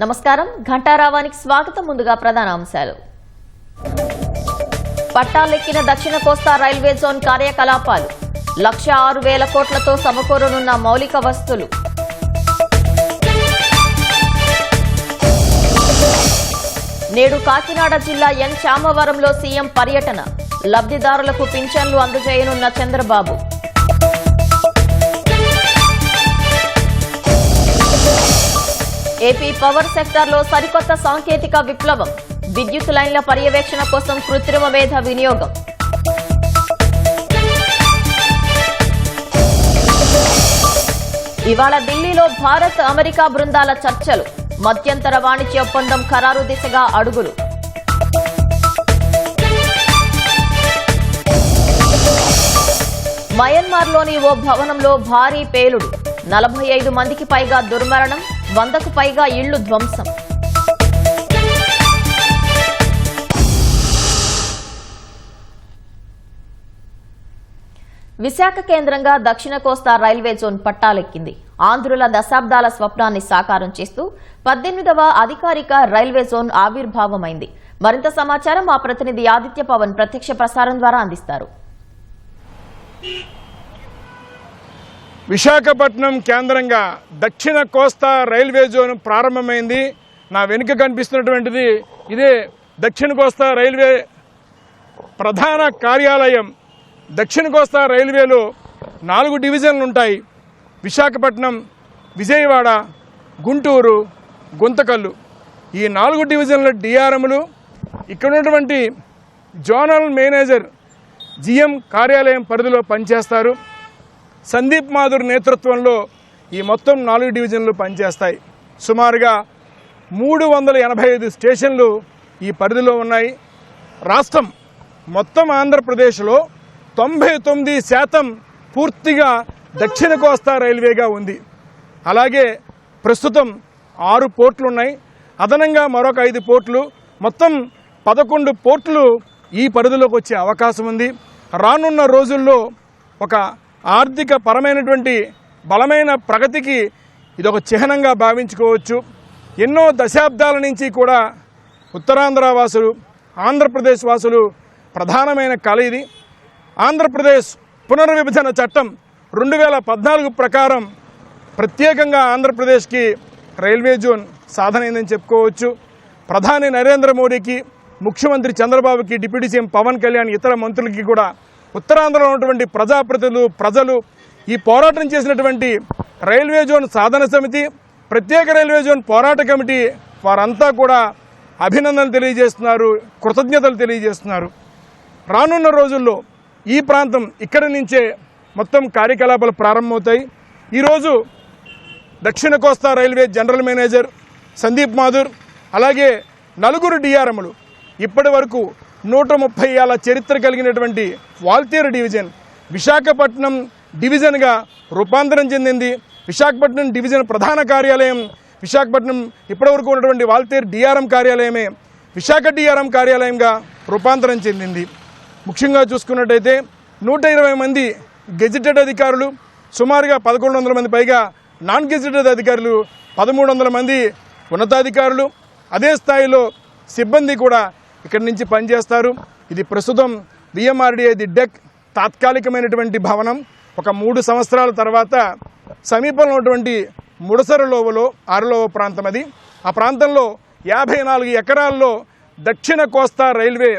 నమస్కారం, ఘంటారావానికి స్వాగతం. ముందుగా ప్రధాన అంశాలు. పట్టాలెక్కిన దక్షిణ కోస్తా రైల్వే జోన్ కార్యకలాపాలు 1,06,000 కోట్లతో సమకూరనున్న మౌలిక వస్తువులు. నేడు కాకినాడ జిల్లా ఎన్ చామవరంలో సీఎం పర్యటన, లబ్ధిదారులకు పింఛన్లు అందజేయనున్న చంద్రబాబు. ఏపీ పవర్ సెక్టార్లో సరికొత్త సాంకేతిక విప్లవం, విద్యుత్ లైన్ల పర్యవేక్షణ కోసం కృత్రిమ మేధ వినియోగం. ఇవాళ ఢిల్లీలో భారత్ అమెరికా బృందాల చర్చలు, మధ్యంతర వాణిజ్య ఒప్పందం ఖరారు దిశగా అడుగులు. మయన్మార్లోని ఓ భవనంలో భారీ పేలుడు, 45 మందికి పైగా దుర్మరణం, 100కు పైగా ఇళ్లు ధ్వంసం. విశాఖ కేంద్రంగా దక్షిణ కోస్తా రైల్వే జోన్ పట్టాలెక్కింది. ఆంధ్రుల దశాబ్దాల స్వప్నాన్ని సాకారం చేస్తూ 18వ అధికారిక రైల్వే జోన్ ఆవిర్భావమైంది. మరింత సమాచారం మా ప్రతినిధి ఆదిత్య పవన్ ప్రత్యక్ష ప్రసారం ద్వారా అందిస్తారు. విశాఖపట్నం కేంద్రంగా దక్షిణ కోస్తా రైల్వే జోన్ ప్రారంభమైంది. నా వెనుక కనిపిస్తున్నటువంటిది ఇదే దక్షిణ కోస్తా రైల్వే ప్రధాన కార్యాలయం. దక్షిణ కోస్తా రైల్వేలో 4 డివిజన్లు ఉంటాయి. విశాఖపట్నం, విజయవాడ, గుంటూరు, గుంతకల్లు. ఈ 4 డివిజన్ల డిఆర్ఎంలు ఇక్కడ ఉన్నటువంటి జోనల్ మేనేజర్ జిఎం కార్యాలయం పరిధిలో పనిచేస్తారు. సందీప్ మాధుర్ నేతృత్వంలో ఈ మొత్తం 4 డివిజన్లు పనిచేస్తాయి. సుమారుగా 385 స్టేషన్లు ఈ పరిధిలో ఉన్నాయి. రాష్ట్రం మొత్తం ఆంధ్రప్రదేశ్లో 99% పూర్తిగా దక్షిణ కోస్తా రైల్వేగా ఉంది. అలాగే ప్రస్తుతం 6 పోర్టులు ఉన్నాయి. అదనంగా మరొక 5 పోర్టులు, మొత్తం 11 పోర్టులు ఈ పరిధిలోకి వచ్చే అవకాశం ఉంది. రానున్న రోజుల్లో ఒక ఆర్థిక పరమైనటువంటి బలమైన ప్రగతికి ఇదొక చిహ్నంగా భావించుకోవచ్చు. ఎన్నో దశాబ్దాల నుంచి కూడా ఉత్తరాంధ్ర వాసులు, ఆంధ్రప్రదేశ్ వాసులు ప్రధానమైన కళ ఇది. ఆంధ్రప్రదేశ్ పునర్విభజన చట్టం 2014 ప్రకారం ప్రత్యేకంగా ఆంధ్రప్రదేశ్కి రైల్వే జోన్ సాధనైందని చెప్పుకోవచ్చు. ప్రధాని నరేంద్ర మోడీకి, ముఖ్యమంత్రి చంద్రబాబుకి, డిప్యూటీ సీఎం పవన్ కళ్యాణ్, ఇతర మంత్రులకి కూడా ఉత్తరాంధ్రలో ఉన్నటువంటి ప్రజాప్రతినిధులు, ప్రజలు ఈ పోరాటం చేసినటువంటి రైల్వే జోన్ సాధన సమితి, ప్రత్యేక రైల్వే జోన్ పోరాట కమిటీ వారంతా కూడా అభినందనలు తెలియజేస్తున్నారు, కృతజ్ఞతలు తెలియజేస్తున్నారు. రానున్న రోజుల్లో ఈ ప్రాంతం ఇక్కడి నుంచే మొత్తం కార్యకలాపాలు ప్రారంభమవుతాయి. ఈరోజు దక్షిణ కోస్తా railway general manager Sandeep Mathur, అలాగే 4 డిఆర్ఎంలు ఇప్పటి వరకు 130 ఏళ్ల చరిత్ర కలిగినటువంటి వాల్తేరు డివిజన్ విశాఖపట్నం డివిజన్గా రూపాంతరం చెందింది. విశాఖపట్నం డివిజన్ ప్రధాన కార్యాలయం విశాఖపట్నం, ఇప్పటివరకు ఉన్నటువంటి వాల్తేరు డిఆర్ఎం కార్యాలయమే విశాఖ డిఆర్ఎం కార్యాలయంగా రూపాంతరం చెందింది. ముఖ్యంగా చూసుకున్నట్టయితే 120 మంది గెజిటెడ్ అధికారులు, సుమారుగా 1100 మంది పైగా నాన్ గెజిటెడ్ అధికారులు, 1300 మంది ఉన్నతాధికారులు, అదే స్థాయిలో సిబ్బంది కూడా ఇక్కడి నుంచి పనిచేస్తారు. ఇది ప్రస్తుతం విఎంఆర్డీఏ ది డెక్ తాత్కాలికమైనటువంటి భవనం. ఒక 3 సంవత్సరాల తర్వాత సమీపంలో ఉన్నటువంటి ముడసరలోవలో అరలోవ ప్రాంతం అది. ఆ ప్రాంతంలో 54 ఎకరాల్లో దక్షిణ కోస్తా రైల్వే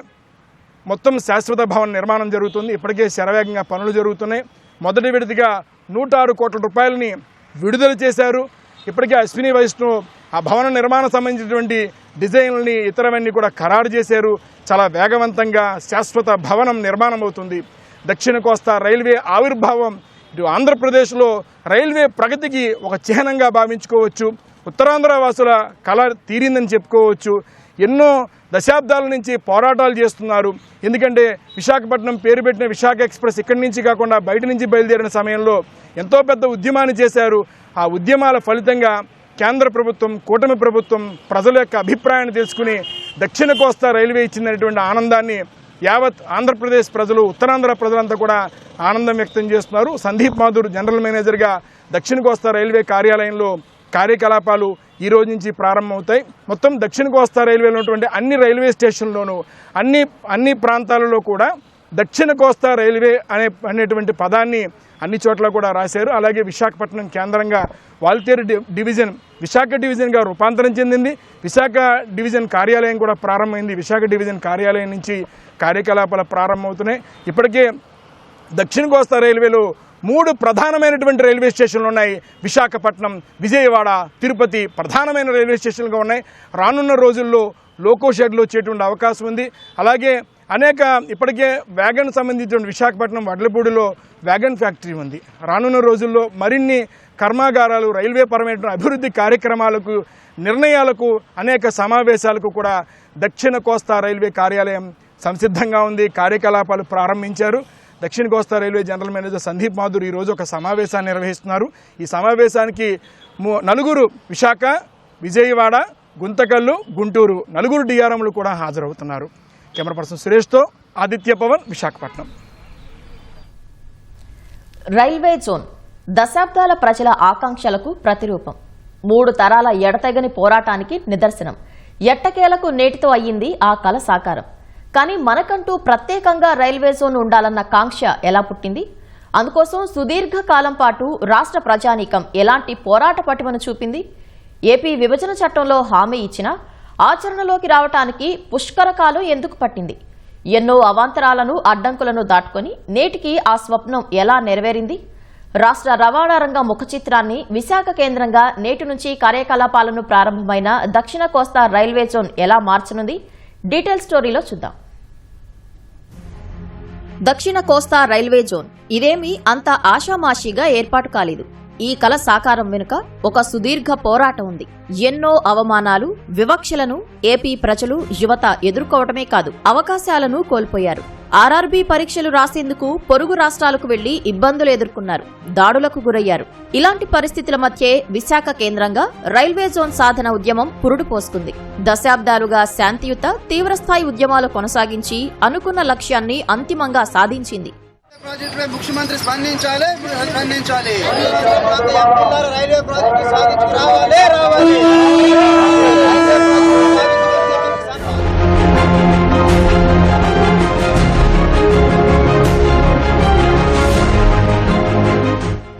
మొత్తం శాశ్వత భవన నిర్మాణం జరుగుతుంది. ఇప్పటికే శరవేగంగా పనులు జరుగుతున్నాయి. మొదటి విడతగా 106 కోట్ల రూపాయలని విడుదల చేశారు. ఇప్పటికే అశ్విని వైష్ణవ్ ఆ భవన నిర్మాణం సంబంధించినటువంటి డిజైన్లని, ఇతరవన్నీ కూడా ఖరారు చేశారు. చాలా వేగవంతంగా శాశ్వత భవనం నిర్మాణం అవుతుంది. దక్షిణ కోస్తా రైల్వే ఆవిర్భావం ఇటు ఆంధ్రప్రదేశ్లో రైల్వే ప్రగతికి ఒక చిహ్నంగా భావించుకోవచ్చు. ఉత్తరాంధ్ర వాసుల కళ తీరిందని చెప్పుకోవచ్చు. ఎన్నో దశాబ్దాల నుంచి పోరాటాలు చేస్తున్నారు. ఎందుకంటే విశాఖపట్నం పేరు పెట్టిన విశాఖ ఎక్స్ప్రెస్ ఇక్కడి నుంచి కాకుండా బయట నుంచి బయలుదేరిన సమయంలో ఎంతో పెద్ద ఉద్యమాన్ని చేశారు. ఆ ఉద్యమాల ఫలితంగా కేంద్ర ప్రభుత్వం, కూటమి ప్రభుత్వం ప్రజల యొక్క అభిప్రాయాన్ని తెలుసుకుని దక్షిణ కోస్తా రైల్వే ఇచ్చిందనేటువంటి ఆనందాన్ని యావత్ ఆంధ్రప్రదేశ్ ప్రజలు, ఉత్తరాంధ్ర ప్రజలంతా కూడా ఆనందం వ్యక్తం చేస్తున్నారు. సందీప్ మాథూర్ జనరల్ మేనేజర్గా దక్షిణ కోస్తా రైల్వే కార్యాలయంలో కార్యకలాపాలు ఈ రోజు నుంచి ప్రారంభమవుతాయి. మొత్తం దక్షిణ కోస్తా రైల్వేలో ఉన్నటువంటి అన్ని రైల్వే స్టేషన్లోనూ అన్ని ప్రాంతాలలో కూడా దక్షిణ కోస్తా రైల్వే అనేటువంటి పదాన్ని అన్ని చోట్ల కూడా రాశారు. అలాగే విశాఖపట్నం కేంద్రంగా వాల్తేరు డివిజన్ విశాఖ డివిజన్గా రూపాంతరం చెందింది. విశాఖ డివిజన్ కార్యాలయం కూడా ప్రారంభమైంది. విశాఖ డివిజన్ కార్యాలయం నుంచి కార్యకలాపాలు ప్రారంభమవుతున్నాయి. ఇప్పటికే దక్షిణ కోస్తా రైల్వేలో 3 ప్రధానమైనటువంటి రైల్వే స్టేషన్లు ఉన్నాయి. విశాఖపట్నం, విజయవాడ, తిరుపతి ప్రధానమైన రైల్వే స్టేషన్లుగా ఉన్నాయి. రానున్న రోజుల్లో లోకో షెడ్లు వచ్చేటువంటి అవకాశం ఉంది. అలాగే అనేక ఇప్పటికే వ్యాగన్ సంబంధించిన విశాఖపట్నం వడ్లపూడిలో వ్యాగన్ ఫ్యాక్టరీ ఉంది. రానున్న రోజుల్లో మరిన్ని కర్మాగారాలు, రైల్వే పరమైన అభివృద్ధి కార్యక్రమాలకు, నిర్ణయాలకు, అనేక సమావేశాలకు కూడా దక్షిణ కోస్తా రైల్వే కార్యాలయం సంసిద్ధంగా ఉంది. కార్యకలాపాలు ప్రారంభించారు. దక్షిణ కోస్తా railway general manager Sandeep Mathur ఈరోజు ఒక సమావేశాన్ని నిర్వహిస్తున్నారు. ఈ సమావేశానికి 4 విశాఖ, విజయవాడ, గుంతకల్లు, గుంటూరు 4 డిఆర్ఎంలు కూడా హాజరవుతున్నారు. కెమెరా పర్సన్ సురేష్తో ఆదిత్య పవన్, విశాఖపట్నం. రైల్వే జోన్ దశాబ్దాల ప్రజల ఆకాంక్షలకు ప్రతిరూపం. 3 తరాల ఎడతెగని పోరాటానికి నిదర్శనం. ఎట్టకేలకు నేటితో అయ్యింది ఆ కల సాకారం. కానీ మనకంటూ ప్రత్యేకంగా రైల్వే జోన్ ఉండాలన్న కాంక్ష ఎలా పుట్టింది? అందుకోసం సుదీర్ఘకాలం పాటు రాష్ట్ర ప్రజానీకం ఎలాంటి పోరాట పటిమను చూపింది? ఏపీ విభజన చట్టంలో హామీ ఇచ్చినా ఆచరణలోకి రావటానికి పుష్కరకాలం ఎందుకు పట్టింది? ఎన్నో అవాంతరాలను, అడ్డంకులను దాటుకొని నేటికి ఆ స్వప్నం ఎలా నెరవేరింది? రాష్ట్ర రవాణా రంగ ముఖచిత్రాన్ని విశాఖ కేంద్రంగా నేటి నుంచి కార్యకలాపాలను ప్రారంభమైన దక్షిణ కోస్తా రైల్వే జోన్ ఎలా మార్చనుంది? డీటెయిల్ స్టోరీలో చూద్దాం. దక్షిణ కోస్తా రైల్వే జోన్ ఇదేమీ అంత ఆషామాషీగా ఏర్పాటు కాలేదు. ఈ కల సాకారం వెనుక ఒక సుదీర్ఘ పోరాటం ఉంది. ఎన్నో అవమానాలు, వివక్షలను ఏపీ ప్రజలు, యువత ఎదుర్కోవటమే కాదు, అవకాశాలను కోల్పోయారు. ఆర్ఆర్బీ పరీక్షలు రాసేందుకు పొరుగు రాష్ట్రాలకు వెళ్లి ఇబ్బందులు ఎదుర్కొన్నారు, దాడులకు గురయ్యారు. ఇలాంటి పరిస్థితుల మధ్యే విశాఖ కేంద్రంగా రైల్వే జోన్ సాధన ఉద్యమం పురుడు పోసుకుంది. దశాబ్దాలుగా శాంతియుత, తీవ్రస్థాయి ఉద్యమాలు కొనసాగించి అనుకున్న లక్ష్యాన్ని అంతిమంగా సాధించింది. ప్రాజెక్టుపై ముఖ్యమంత్రి స్పందించాలి. రైల్వే ప్రాజెక్టు సాధించుకు రావాలి.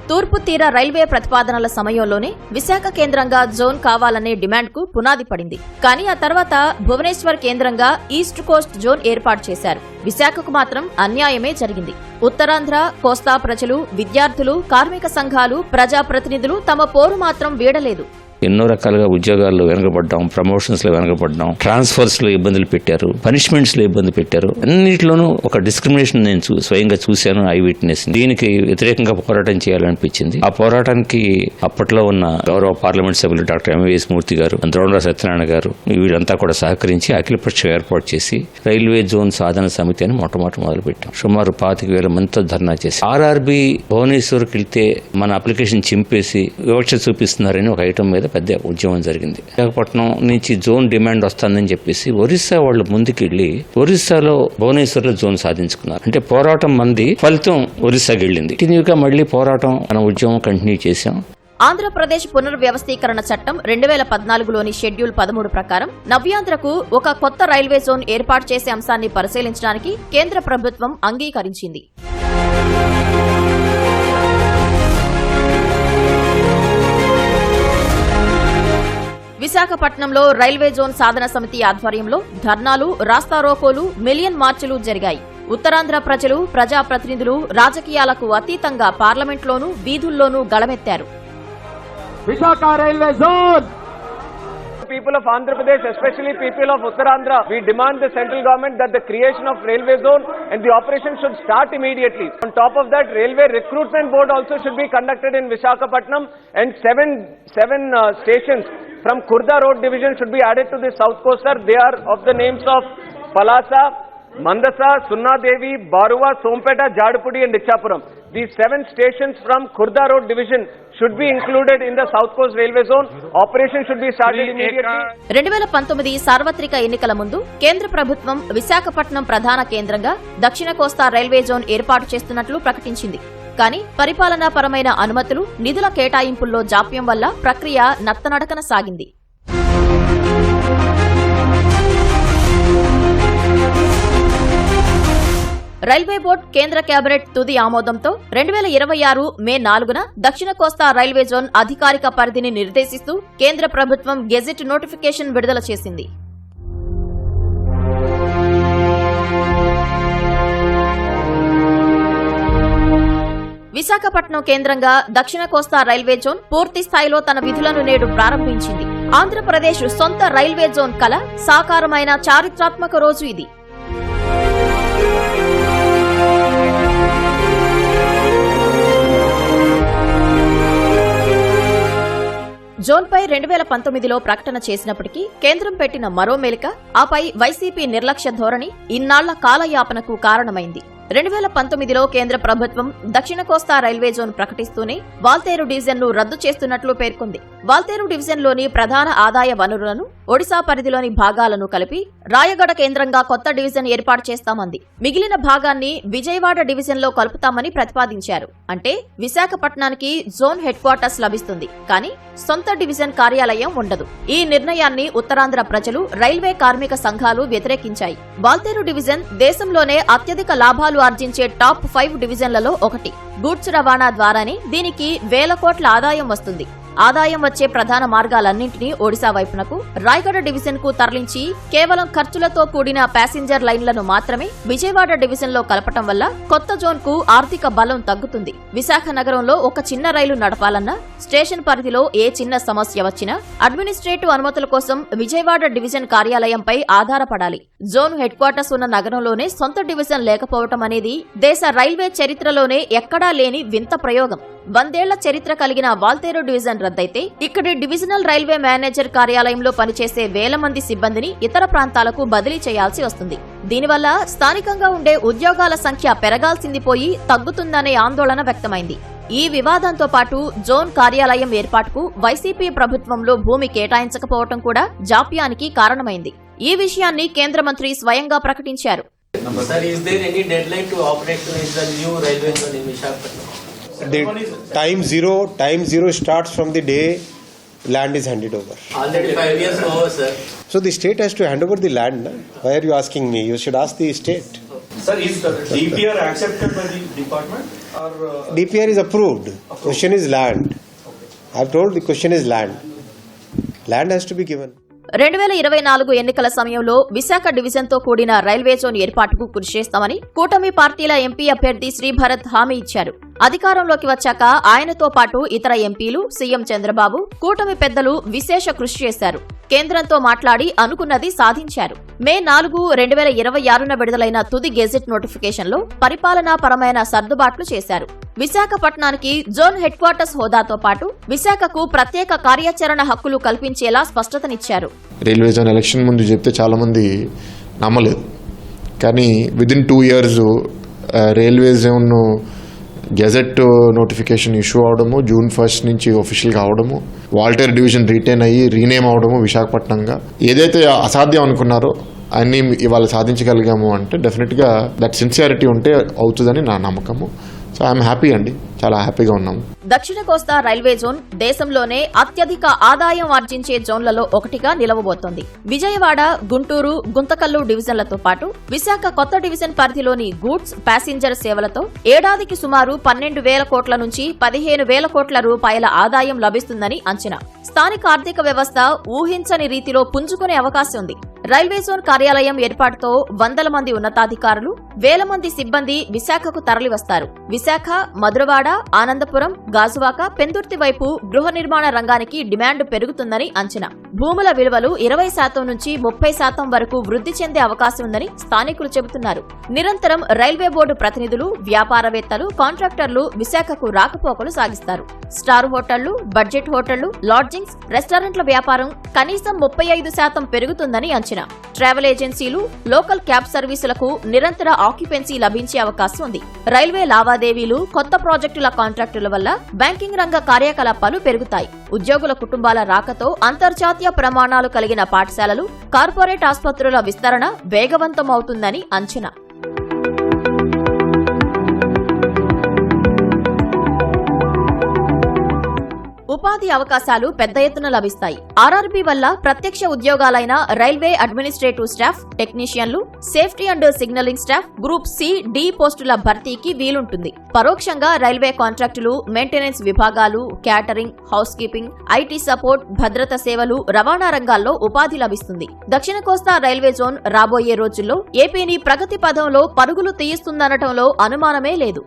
తూర్పు తీర రైల్వే ప్రతిపాదనల సమయంలోనే విశాఖ కేంద్రంగా జోన్ కావాలనే డిమాండ్కు పునాది పడింది. కానీ ఆ తర్వాత భువనేశ్వర్ కేంద్రంగా ఈస్ట్ కోస్ట్ జోన్ ఏర్పాటు చేశారు. విశాఖకు మాత్రం అన్యాయమే జరిగింది. ఉత్తరాంధ్ర, కోస్తా ప్రజలు, విద్యార్థులు, కార్మిక సంఘాలు, ప్రజాప్రతినిధులు తమ పోరు మాత్రం వీడలేదు. ఎన్నో రకాలుగా ఉద్యోగాల్లో వెనకబడ్డాం, ప్రమోషన్స్ లో వెనకబడ్డాం, ట్రాన్స్ఫర్స్ లో ఇబ్బందులు పెట్టారు, పనిష్మెంట్స్ లో ఇబ్బంది పెట్టారు. అన్నింటిలోనూ ఒక డిస్క్రిమినేషన్ నేను స్వయంగా చూశాను, ఐ విట్నెస్. దీనికి వ్యతిరేకంగా పోరాటం చేయాలనిపించింది. ఆ పోరాటానికి అప్పట్లో ఉన్న గౌరవ పార్లమెంట్ సభ్యులు డాక్టర్ ఎంవీఎస్ మూర్తి గారు, ద్రోణరావు సత్యనారాయణ గారు వీళ్ళంతా కూడా సహకరించి అఖిలపక్షం ఏర్పాటు చేసి రైల్వే జోన్ సాధన సమితి అని మొట్టమొదటి మొదలుపెట్టాం. సుమారు 25,000 మందితో ధర్నా చేసి ఆర్ఆర్బీ భువనేశ్వర్కి వెళ్తే మన అప్లికేషన్ చింపేసి వివక్ష చూపిస్తున్నారని ఒక ఐటమ్ మీద పెద్ద ఉద్యమం జరిగింది. విశాఖపట్నం నుంచి జోన్ డిమాండ్ వస్తుందని చెప్పేసి ఒరిస్సా వాళ్ళు ముందుకెళ్లి ఒరిస్సాలో భువనేశ్వర్లో జోన్ సాధించుకున్నారు. అంటే పోరాటం మంది, ఫలితం ఒరిస్సాకి వెళ్ళింది. కంటిన్యూగా మళ్లీ పోరాటం, మన ఉద్యమం కంటిన్యూ చేశాం. ఆంధ్రప్రదేశ్ పునర్వ్యవస్థీకరణ చట్టం 2014లోని షెడ్యూల్ 13 ప్రకారం నవ్యాంధ్రకు ఒక కొత్త రైల్వే జోన్ ఏర్పాటు చేసే అంశాన్ని పరిశీలించడానికి కేంద్ర ప్రభుత్వం అంగీకరించింది. విశాఖపట్నంలో రైల్వే జోన్ సాధన సమితి ఆధ్వర్యంలో ధర్నాలు, రాస్తారోకోలు, మిలియన్ మార్చులు జరిగాయి. ఉత్తరాంధ్ర ప్రజలు, ప్రజాప్రతినిధులు రాజకీయాలకు అతీతంగా పార్లమెంట్లోనూ వీధుల్లోనూ గళమెత్తారు. Visakha railway zone. People of Andhra Pradesh, especially people of Uttarandhra, we demand the central government that the creation of railway zone and the operation should start immediately. On top of that, railway recruitment board also should be conducted in Visakhapatnam, and seven stations from Khurda Road Division should be added to the South Coastal. They are of the names of Palasa, Mandasa, Sunnadevi, Baruva, Sompeta, Jadapudi and Ichapuram. These 7 stations from Khurda Road Division should be included in the South Coast Railway Zone. Operation should be started immediately. 2019 సార్వత్రిక ఎన్నికల ముందు కేంద్ర ప్రభుత్వం విశాఖపట్నం ప్రధాన కేంద్రంగా దక్షిణ కోస్తా railway zone ఏర్పాటు చేస్తున్నట్లు ప్రకటించింది. కానీ పరిపాలనాపరమైన అనుమతులు, నిధుల కేటాయింపుల్లో జాప్యం వల్ల ప్రక్రియ నత్తనడకన సాగింది. రైల్వే బోర్డు కేంద్ర కేబినెట్ తుది ఆమోదంతో 2026 మే 4న దక్షిణ కోస్తా రైల్వే జోన్ అధికారిక పరిధిని నిర్దేశిస్తూ కేంద్ర ప్రభుత్వం గెజిట్ నోటిఫికేషన్ విడుదల చేసింది. విశాఖపట్నం కేంద్రంగా దక్షిణ కోస్తా రైల్వే జోన్ పూర్తి స్థాయిలో తన విధులను నేడు ప్రారంభించింది. ఆంధ్రప్రదేశ్ సొంత రైల్వే జోన్ కల సాకారమైన చారిత్రాత్మక రోజు ఇది. జోన్పై 2019లో ప్రకటన చేసినప్పటికీ కేంద్రం పెట్టిన మరో మెలిక, ఆపై వైసీపీ నిర్లక్ష్య ధోరణి ఇన్నాళ్ల కాలయాపనకు కారణమైంది. 2019లో కేంద్ర ప్రభుత్వం దక్షిణ కోస్తా రైల్వే జోన్ ప్రకటిస్తూనే వాల్తేరు డివిజన్ను రద్దు చేస్తున్నట్లు పేర్కొంది. వాల్తేరు డివిజన్లోని ప్రధాన ఆదాయ వనరులను, ఒడిశా పరిధిలోని భాగాలను కలిపి రాయగడ కేంద్రంగా కొత్త డివిజన్ ఏర్పాటు చేస్తామంది. మిగిలిన భాగాన్ని విజయవాడ డివిజన్లో కలుపుతామని ప్రతిపాదించారు. అంటే విశాఖపట్నానికి జోన్ హెడ్ క్వార్టర్స్ లభిస్తుంది, కానీ సొంత డివిజన్ కార్యాలయం ఉండదు. ఈ నిర్ణయాన్ని ఉత్తరాంధ్ర ప్రజలు, రైల్వే కార్మిక సంఘాలు వ్యతిరేకించాయి. వాల్తేరు డివిజన్ దేశంలోనే అత్యధిక లాభాలు ఆర్జించే టాప్ 5 డివిజన్లలో ఒకటి. గూడ్స్ రవాణా ద్వారానే దీనికి వేల కోట్ల ఆదాయం వస్తుంది. ఆదాయం వచ్చే ప్రధాన మార్గాలన్నింటినీ ఒడిశా వైపునకు, రాయగడ డివిజన్ కు తరలించి కేవలం ఖర్చులతో కూడిన ప్యాసింజర్ లైన్లను మాత్రమే విజయవాడ డివిజన్ లో కలపటం వల్ల కొత్త జోన్ కు ఆర్థిక బలం తగ్గుతుంది. విశాఖ నగరంలో ఒక చిన్న రైలు నడపాలన్నా, స్టేషన్ పరిధిలో ఏ చిన్న సమస్య వచ్చినా అడ్మినిస్ట్రేటివ్ అనుమతుల కోసం విజయవాడ డివిజన్ కార్యాలయంపై ఆధారపడాలి. జోన్ హెడ్ క్వార్టర్స్ ఉన్న నగరంలోనే సొంత డివిజన్ లేకపోవటం అనేది దేశ రైల్వే చరిత్రలోనే ఎక్కడా లేని వింత ప్రయోగం. 100 ఏళ్ల చరిత్ర కలిగిన వాల్తేరు డివిజన్ రద్దయితే ఇక్కడి డివిజనల్ రైల్వే మేనేజర్ కార్యాలయంలో పనిచేసే వేల మంది సిబ్బందిని ఇతర ప్రాంతాలకు బదిలీ చేయాల్సి వస్తుంది. దీనివల్ల స్థానికంగా ఉండే ఉద్యోగాల సంఖ్య పెరగాల్సింది పోయి తగ్గుతుందనే ఆందోళన వ్యక్తమైంది. ఈ వివాదంతో పాటు జోన్ కార్యాలయం ఏర్పాటుకు వైసీపీ ప్రభుత్వంలో భూమి కేటాయించకపోవడం కూడా జాప్యానికి కారణమైంది. ఈ విషయాన్ని కేంద్ర మంత్రి స్వయంగా ప్రకటించారు. Sir, is there any deadline to operationalize the new railway zone in Visakhapatnam? The time zero starts from the day land is handed over. Already 5 years over, sir. So the state has to hand over the land. Na? Why are you asking me? You should ask the state. Sir, is the DPR accepted by the department? Or DPR is approved. Question is land. I've told the question is land. Land has to be given. 2024 ఎన్నికల సమయంలో విశాఖ డివిజన్తో కూడిన railway zone ఏర్పాటుకు కృషి చేస్తామని కూటమి పార్టీల MP అభ్యర్థి శ్రీభరత్ హామీ ఇచ్చారు. అధికారంలోకి వచ్చాక ఆయనతో పాటు ఇతర ఎంపీలు, సీఎం చంద్రబాబు, కూటమి పెద్దలు విశేష కృషి చేశారు. కేంద్రంతో మాట్లాడి అనుకున్నది సాధించారు. మే 4, 2026న విడుదలైన తుది గెజిట్ నోటిఫికేషన్లో పరిపాలనాపరమైన సర్దుబాట్లు చేశారు. విశాఖపట్నానికి జోన్ హెడ్ క్వార్టర్స్ హోదాతో పాటు విశాఖకు ప్రత్యేక కార్యాచరణ హక్కులు కల్పించేలా స్పష్టతనిచ్చారు. రైల్వే జోన్ ఎలక్షన్ ముందు చెప్తే చాలా మంది నమ్మలేదు, కానీ within 2 years railway zone gazette notification issue అవడము, June 1 నుంచి ఒఫిషియల్గా అవడము, వాల్టేర్ డివిజన్ రీటైన్ అయ్యి రీనేమ్ అవడము విశాఖపట్నంగా. ఏదైతే అసాధ్యం అనుకున్నారో అన్నీ ఇవాళ సాధించగలిగాము అంటే డెఫినెట్గా దట్ సిన్సియారిటీ ఉంటే అవుతుందని నా నమ్మకము. సో ఐఎమ్ హ్యాపీ అండి, చాలా హ్యాపీగా ఉన్నాము. దక్షిణ కోస్తా రైల్వే జోన్ దేశంలోనే అత్యధిక ఆదాయం ఆర్జించే జోన్లలో ఒకటిగా నిలవబోతోంది. విజయవాడ, గుంటూరు, గుంతకల్లు డివిజన్లతో పాటు విశాఖ కొత్త డివిజన్ పరిధిలోని గూడ్స్, ప్యాసింజర్ సేవలతో ఏడాదికి సుమారు 12,000 కోట్ల నుంచి 15,000 కోట్ల రూపాయల ఆదాయం లభిస్తుందని అంచనా. స్థానిక ఆర్థిక వ్యవస్థ ఊహించని రీతిలో పుంజుకునే అవకాశం ఉంది. రైల్వే జోన్ కార్యాలయం ఏర్పాటుతో వందల మంది ఉన్నతాధికారులు, వేల మంది సిబ్బంది విశాఖకు తరలివస్తారు. విశాఖ, మధురవాడ, ఆనందపురం, గాజువాక, పెందుర్తి వైపు గృహ నిర్మాణ రంగానికి డిమాండ్ పెరుగుతుందని అంచనా. భూముల విలువలు 20% నుంచి 30% వరకు వృద్ధి చెందే అవకాశం ఉందని స్థానికులు చెబుతున్నారు. నిరంతరం రైల్వే బోర్డు ప్రతినిధులు, వ్యాపారవేత్తలు, కాంట్రాక్టర్లు విశాఖకు రాకపోకలు సాగిస్తారు. స్టార్ హోటళ్లు, బడ్జెట్ హోటళ్లు, లాడ్జింగ్స్, రెస్టారెంట్ల వ్యాపారం కనీసం 35% పెరుగుతుందని అంచనా. ట్రావెల్ ఏజెన్సీలు, లోకల్ క్యాబ్ సర్వీసులకు నిరంతర ఆక్యుపెన్సీ లభించే అవకాశం ఉంది. రైల్వే లావాదేవీలు, కొత్త ప్రాజెక్టు ప్రాజెక్టుల కాంట్రాక్టుల వల్ల బ్యాంకింగ్ రంగ కార్యకలాపాలు పెరుగుతాయి. ఉద్యోగుల కుటుంబాల రాకతో అంతర్జాతీయ ప్రమాణాలు కలిగిన పాఠశాలలు, కార్పొరేట్ ఆసుపత్రుల విస్తరణ వేగవంతమవుతుందని అంచనా. ఉపాధి అవకాశాలు పెద్ద ఎత్తున లభిస్తాయి. ఆర్ఆర్బీ వల్ల ప్రత్యక్ష ఉద్యోగాలైన రైల్వే అడ్మినిస్ట్రేటివ్ స్టాఫ్, టెక్నీషియన్లు, safety and signalling staff, group C, D పోస్టుల భర్తీకి వీలుంటుంది. పరోక్షంగా రైల్వే కాంట్రాక్టులు, మెయింటెనెన్స్ విభాగాలు, catering, housekeeping, IT support, భద్రత సేవలు, రవాణా రంగాల్లో ఉపాధి లభిస్తుంది. దక్షిణ కోస్తా రైల్వే జోన్ రాబోయే రోజుల్లో ఏపీని ప్రగతి పథంలో పరుగులు తీయిస్తుందనటంలో అనుమానమే లేదు.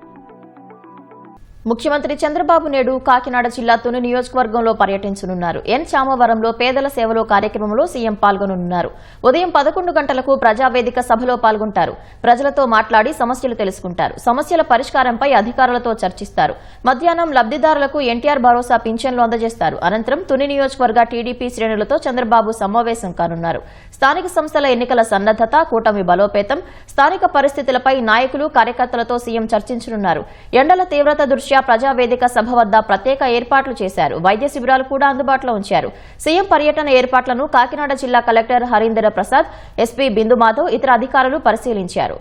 ముఖ్యమంత్రి చంద్రబాబు నాయుడు కాకినాడ జిల్లా తుని నియోజకవర్గంలో పర్యటించనున్నారు. ఎన్ చామవరంలో పేదల సేవలో కార్యక్రమంలో సీఎం పాల్గొనున్నారు. ఉదయం 11 గంటలకు ప్రజావేదిక సభలో పాల్గొంటారు. ప్రజలతో మాట్లాడి సమస్యలు తెలుసుకుంటారు. సమస్యల పరిష్కారంపై అధికారులతో చర్చిస్తారు. మధ్యాహ్నం లబ్దిదారులకు ఎన్టీఆర్ భరోసా పింఛన్లు అందజేస్తారు. అనంతరం తుని నియోజకవర్గ టీడీపీ శ్రేణులతో చంద్రబాబు సమావేశం కానున్నారు. స్థానిక సంస్థల ఎన్నికల సన్నద్దత, కూటమి బలోపేతం, స్థానిక పరిస్థితులపై నాయకులు, కార్యకర్తలతో సీఎం చర్చించనున్నారు. ఎండల తీవ్రత దృష్ట్యా ప్రజావేదిక సభ వద్ద ప్రత్యేక ఏర్పాట్లు చేశారు. వైద్య శిబిరాలు కూడా అందుబాటులో ఉంచారు. సీఎం పర్యటన ఏర్పాట్లను కాకినాడ జిల్లా కలెక్టర్ హరీందర్ ప్రసాద్, ఎస్పీ బిందు మాధవ్, ఇతర అధికారులు పరిశీలించారు.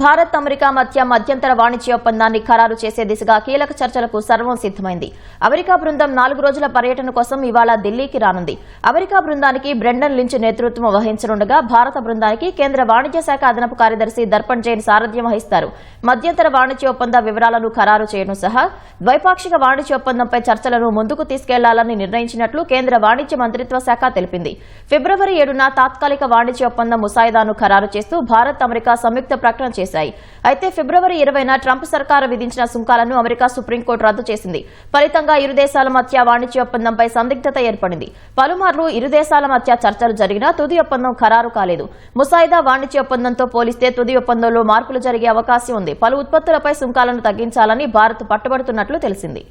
భారత్ అమెరికా మధ్య మధ్యంతర వాణిజ్య ఒప్పందాన్ని ఖరారు చేసే దిశగా కీలక చర్చలకు సర్వం సిద్దమైంది. అమెరికా బృందం 4 రోజుల పర్యటన కోసం ఇవాళ ఢిల్లీకి రానుంది. అమెరికా బృందానికి బ్రెండన్ లించ్ నేతృత్వం వహించనుండగా భారత బృందానికి కేంద్ర వాణిజ్య శాఖ అదనపు కార్యదర్శి దర్పణ్ జైన్ సారథ్యం వహిస్తారు. మధ్యంతర వాణిజ్య ఒప్పంద వివరాలను ఖరారు చేయడం సహా ద్వైపాక్షిక వాణిజ్య ఒప్పందంపై చర్చలను ముందుకు తీసుకెళ్లాలని నిర్ణయించినట్లు కేంద్ర వాణిజ్య మంత్రిత్వ శాఖ తెలిపింది. ఫిబ్రవరి 7న తాత్కాలిక వాణిజ్య ఒప్పందం ముసాయిదాను ఖరారు చేస్తూ భారత్, అమెరికా సంయుక్త ప్రకటన చేశాయి. అయితే ఫిబ్రవరి 20న ట్రంప్ సర్కారు విధించిన సుంకాలను అమెరికా సుప్రీంకోర్టు రద్దు చేసింది. ఫలితంగా ఇరు దేశాల మధ్య వాణిజ్య ఒప్పందంపై సందిగ్ధత ఏర్పడింది. పలుమార్లు ఇరు దేశాల మధ్య చర్చలు జరిగినా తుది ఒప్పందం ఖరారు కాలేదు. ముసాయిదా వాణిజ్య ఒప్పందంతో పోలిస్తే తుది ఒప్పందంలో మార్పులు జరిగే అవకాశం ఉంది. పలు ఉత్పత్తులపై సుంకాలను తగ్గించాలని భారత్ పట్టుబడుతున్నట్లు తెలిసింది.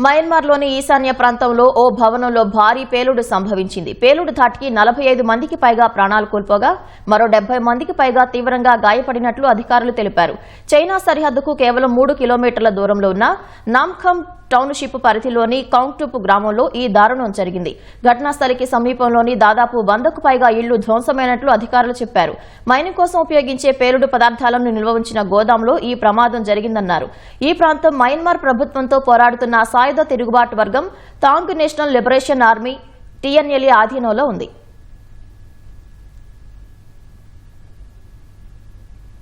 మయన్మార్లోని ఈశాన్య ప్రాంతంలో ఓ భవనంలో భారీ పేలుడు సంభవించింది. పేలుడు ధాటికి 45 మందికి పైగా ప్రాణాలు కోల్పోగా మరో 70 మందికి పైగా తీవ్రంగా గాయపడినట్లు అధికారులు తెలిపారు. చైనా సరిహద్దుకు కేవలం 3 కిలోమీటర్ల దూరంలో ఉన్న నామ్ఖమ్ టౌన్షిప్ పరిధిలోని కౌంగ్టుప్ గ్రామంలో ఈ దారుణం జరిగింది. ఘటనా స్థలికి సమీపంలోని దాదాపు 100కు పైగా ఇళ్లు ధ్వంసమైనట్లు అధికారులు చెప్పారు. మైనింగ్ కోసం ఉపయోగించే పేలుడు పదార్థాలను నిల్వ ఉంచిన గోదాంలో ఈ ప్రమాదం జరిగిందన్నారు. ఈ ప్రాంతం మయన్మార్ ప్రభుత్వంతో పోరాడుతున్న సాయుధ తిరుగుబాటు వర్గం తాంగ్ నేషనల్ లిబరేషన్ ఆర్మీ TNLA ఆధీనంలో ఉంది.